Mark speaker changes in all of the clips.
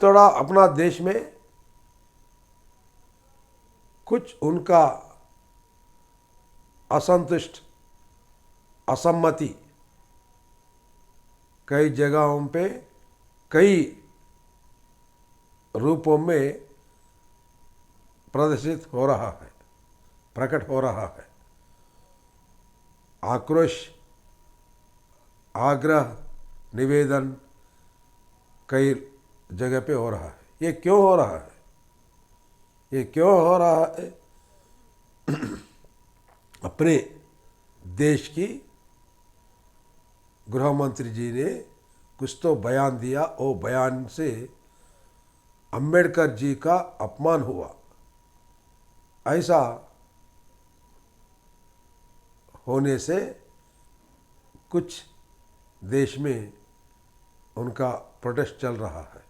Speaker 1: थोड़ा अपना देश में कुछ उनका असंतुष्ट, असम्मति कई जगहों पे कई रूपों में प्रदर्शित हो रहा है, प्रकट हो रहा है। आक्रोश, आग्रह, निवेदन कई जगह पे हो रहा है। ये क्यों हो रहा है? ये क्यों हो रहा है? अपने देश की गृह मंत्री जी ने कुछ तो बयान दिया, वो बयान से अंबेडकर जी का अपमान हुआ, ऐसा होने से कुछ देश में उनका प्रोटेस्ट चल रहा है।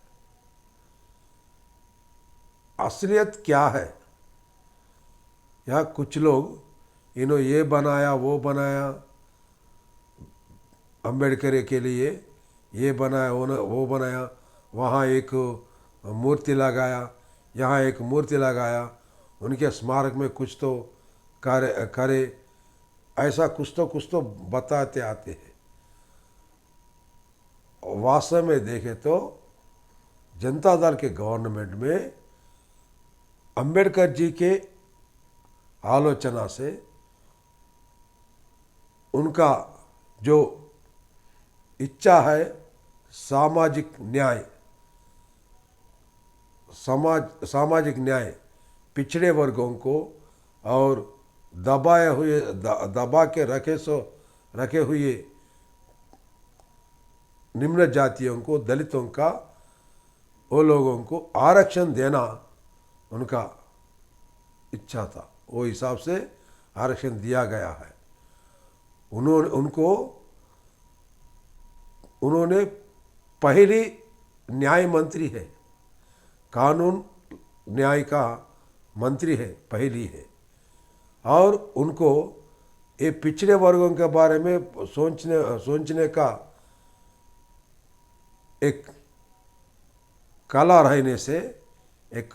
Speaker 1: असलियत क्या है? यहाँ कुछ लोग इन्होंने ये बनाया, वो बनाया, अंबेडकर के लिए ये बनाया, वो बनाया, वहाँ एक मूर्ति लगाया, यहाँ एक मूर्ति लगाया, उनके स्मारक में कुछ तो करे, ऐसा कुछ तो बताते आते हैं। वास्तव में देखें तो जनता दल के गवर्नमेंट में अंबेडकर जी के आलोचना से उनका जो इच्छा है सामाजिक न्याय, सामाजिक न्याय, पिछड़े वर्गों को और दबा के रखे हुए निम्न जातियों को, दलितों का, वो लोगों को आरक्षण देना उनका इच्छा था। वो हिसाब से आरक्षण दिया गया है। उन्होंने पहली न्याय मंत्री है, कानून न्याय का मंत्री है, पहली है। और उनको ये पिछड़े वर्गों के बारे में सोचने का एक कला रहने से, एक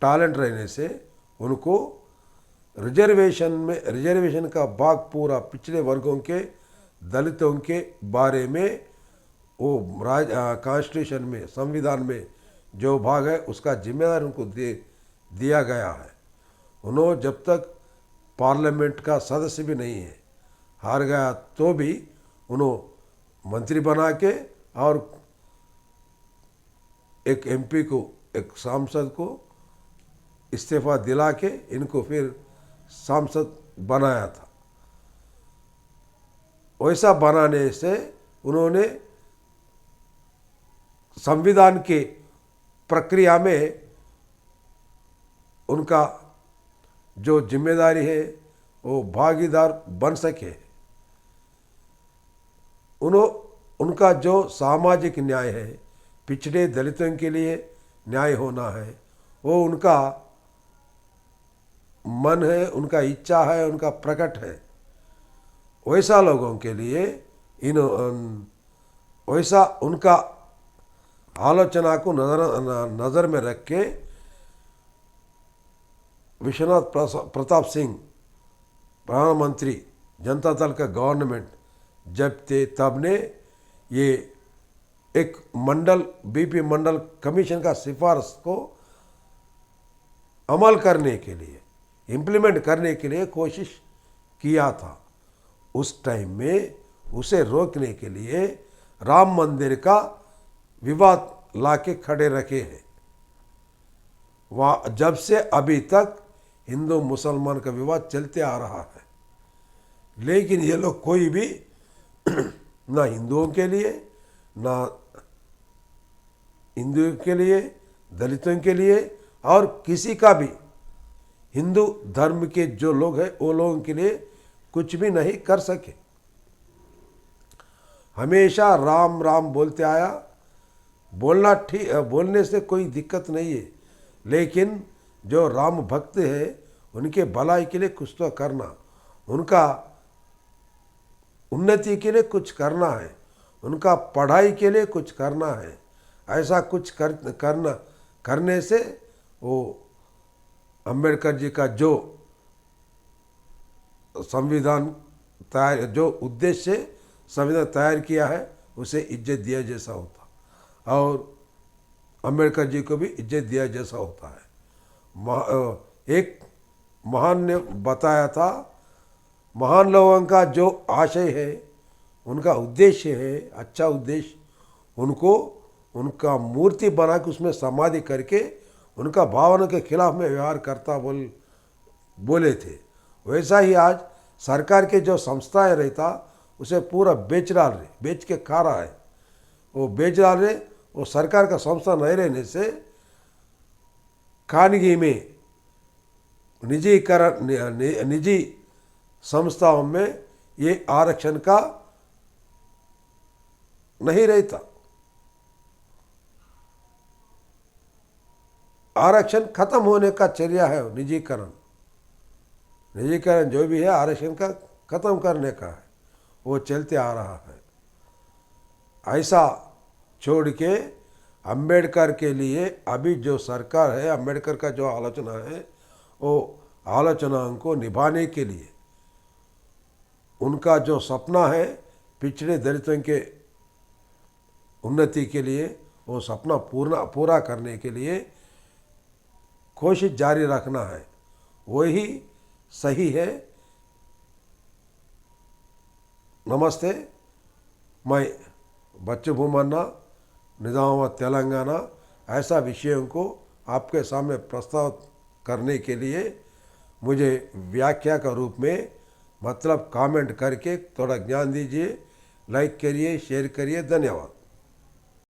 Speaker 1: टैलेंट रहने से उनको रिजर्वेशन का भाग पूरा पिछड़े वर्गों के, दलितों के बारे में वो कॉन्स्टिट्यूशन में, संविधान में जो भाग है उसका जिम्मेदार उनको दिया गया है। उन्होंने जब तक पार्लियामेंट का सदस्य भी नहीं है, हार गया तो भी उन्होंने मंत्री बना के और एक एमपी को, एक सांसद को इस्तीफा दिला के इनको फिर सांसद बनाया था। वैसा बनाने से उन्होंने संविधान के प्रक्रिया में उनका जो जिम्मेदारी है वो भागीदार बन सके। उनका जो सामाजिक न्याय है, पिछड़े दलितों के लिए न्याय होना है, वो उनका मन है, उनका इच्छा है, उनका प्रकट है। वैसा लोगों के लिए वैसा उनका आलोचना को नज़र में रख के विश्वनाथ प्रताप सिंह प्रधानमंत्री, जनता दल का गवर्नमेंट जब थे तब ने ये एक बीपी मंडल कमीशन का सिफारिश को अमल करने के लिए, इम्प्लीमेंट करने के लिए कोशिश किया था। उस टाइम में उसे रोकने के लिए राम मंदिर का विवाद लाके खड़े रखे हैं। वहाँ जब से अभी तक हिंदू मुसलमान का विवाद चलते आ रहा है, लेकिन ये लोग कोई भी ना हिंदुओं के लिए, ना हिंदुओं के लिए, दलितों के लिए और किसी का भी, हिंदू धर्म के जो लोग हैं वो लोगों के लिए कुछ भी नहीं कर सके। हमेशा राम राम बोलते आया। बोलना ठीक, बोलने से कोई दिक्कत नहीं है, लेकिन जो राम भक्त है उनके भलाई के लिए कुछ तो करना, उनका उन्नति के लिए कुछ करना है, उनका पढ़ाई के लिए कुछ करना है, ऐसा कुछ करने से वो अंबेडकर जी का जो संविधान तैयार, जो उद्देश्य से संविधान तैयार किया है, उसे इज्जत दिया जैसा होता और अंबेडकर जी को भी इज्जत दिया जैसा होता है। एक महान ने बताया था, महान लोगों का जो आशय है, उनका उद्देश्य है, अच्छा उद्देश्य, उनको उनका मूर्ति बना के उसमें समाधि करके उनका भावना के खिलाफ में व्यवहार करता बोले थे। वैसा ही आज सरकार के जो संस्थाएं रहता उसे पूरा बेच के खा रहा है। वो बेच डाल रहे, वो सरकार का संस्था नहीं रहने से खानगी में निजी संस्थाओं में ये आरक्षण का नहीं रहता। आरक्षण खत्म होने का चर्या है निजीकरण जो भी है आरक्षण का खत्म करने का है, वो चलते आ रहा है। ऐसा छोड़ के अंबेडकर के लिए अभी जो सरकार है, अंबेडकर का जो आलोचना है, वो आलोचनाओं को निभाने के लिए उनका जो सपना है पिछड़े दलितों के उन्नति के लिए, वो सपना पूरा करने के लिए कोशिश जारी रखना है, वही सही है। नमस्ते, मैं बच्चू भूमन्ना, निजामाबाद तेलंगाना। ऐसा विषयों को आपके सामने प्रस्ताव करने के लिए मुझे व्याख्या का रूप में मतलब कमेंट करके थोड़ा ज्ञान दीजिए, लाइक करिए, शेयर करिए। धन्यवाद।